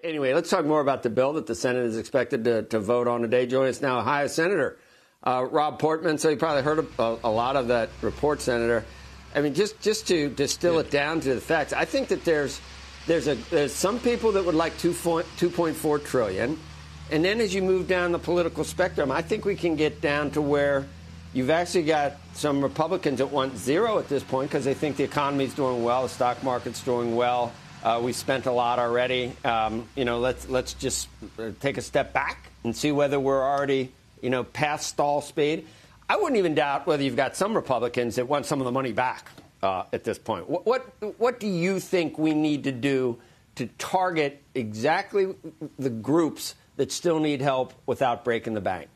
Anyway, let's talk more about the bill that the Senate is expected to vote on today. Joining us now, Ohio Senator Rob Portman. So you probably heard a lot of that report, Senator. I mean, just to distill it down to the facts, I think that there's some people that would like $2.4 trillion. And then as you move down the political spectrum, I think we can get down to where you've actually got some Republicans that want zero at this point because they think the economy's doing well, the stock market's doing well. We spent a lot already. Let's just take a step back and see whether we're already, past stall speed. I wouldn't even doubt whether you've got some Republicans that want some of the money back at this point. What do you think we need to do to target exactly the groups that still need help without breaking the bank?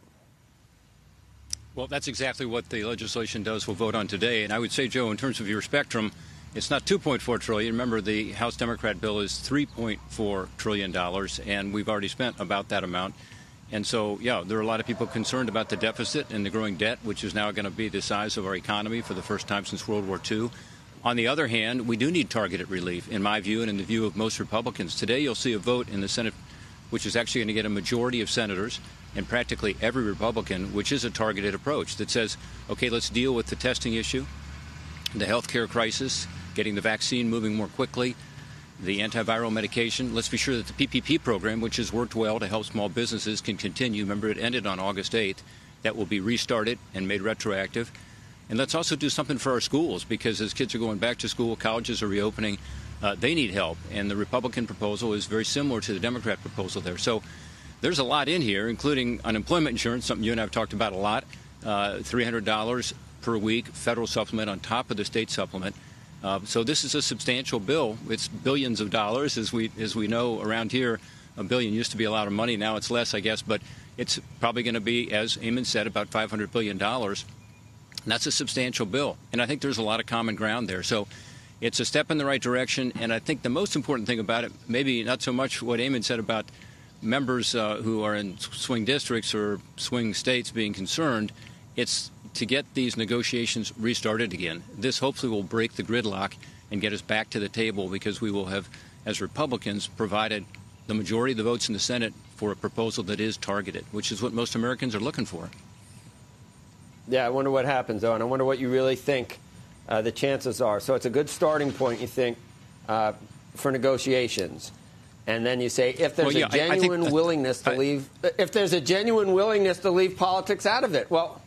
Well, that's exactly what the legislation does. We'll vote on today. And I would say, Joe, in terms of your spectrum, it's not $2.4 trillion. Remember, the House Democrat bill is $3.4 trillion, and we've already spent about that amount. And so, yeah, there are a lot of people concerned about the deficit and the growing debt, which is now going to be the size of our economy for the first time since World War II. On the other hand, we do need targeted relief, in my view and in the view of most Republicans. Today, you'll see a vote in the Senate, which is actually going to get a majority of senators and practically every Republican, which is a targeted approach that says, OK, let's deal with the testing issue, the health care crisis, getting the vaccine moving more quickly, the antiviral medication. Let's be sure that the PPP program, which has worked well to help small businesses, can continue. Remember, it ended on August 8th. That will be restarted and made retroactive. And let's also do something for our schools, because as kids are going back to school, colleges are reopening, they need help. And the Republican proposal is very similar to the Democrat proposal there. So there's a lot in here, including unemployment insurance, something you and I have talked about a lot, $300 per week, federal supplement on top of the state supplement. So this is a substantial bill. It's billions of dollars, as we know around here. A billion used to be a lot of money. Now it's less, I guess. But it's probably going to be, as Eamon said, about $500 billion. And that's a substantial bill. And I think there's a lot of common ground there. So it's a step in the right direction. And I think the most important thing about it, maybe not so much what Eamon said about members who are in swing districts or swing states being concerned, it's to get these negotiations restarted again. This hopefully will break the gridlock and get us back to the table, because we will have, as Republicans, provided the majority of the votes in the Senate for a proposal that is targeted, which is what most Americans are looking for. Yeah, I wonder what happens, though, and I wonder what you really think the chances are. So it's a good starting point, you think, for negotiations. And then you say, if there's a genuine willingness to leave, if there's a genuine willingness to leave politics out of it, well,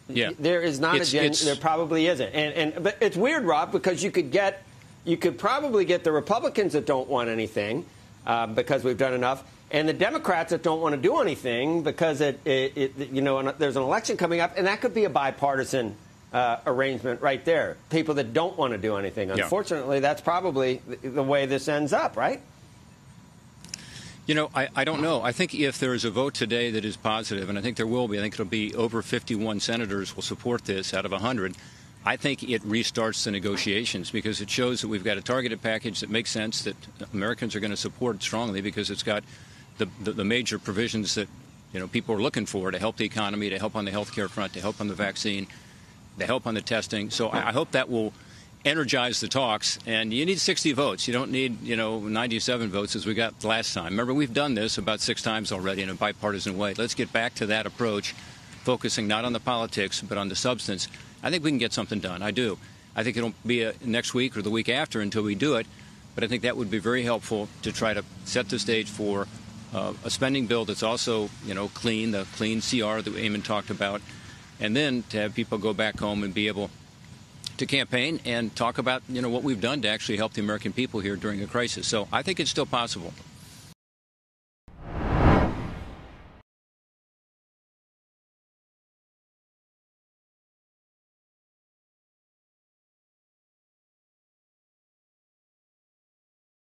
yeah, there is not there probably isn't. But it's weird, Rob, because you could probably get the Republicans that don't want anything because we've done enough, and the Democrats that don't want to do anything because there's an election coming up, and that could be a bipartisan arrangement right there. People that don't want to do anything. Unfortunately, that's probably the way this ends up, right? I don't know. I think if there is a vote today that is positive, and I think there will be, I think it'll be over 51 senators will support this out of 100. I think it restarts the negotiations, because it shows that we've got a targeted package that makes sense, that Americans are going to support strongly, because it's got the major provisions that people are looking for to help the economy, to help on the health care front, to help on the vaccine, to help on the testing. So I hope that will energize the talks. And you need 60 votes. You don't need 97 votes as we got last time. Remember, we've done this about 6 times already in a bipartisan way. Let's get back to that approach, focusing not on the politics but on the substance. I think we can get something done. I do. I think it'll be next week or the week after until we do it. But I think that would be very helpful to try to set the stage for a spending bill that's also clean, the clean CR that Eamon talked about, and then to have people go back home and be able to campaign and talk about what we've done to actually help the American people here during a crisis. So I think it's still possible.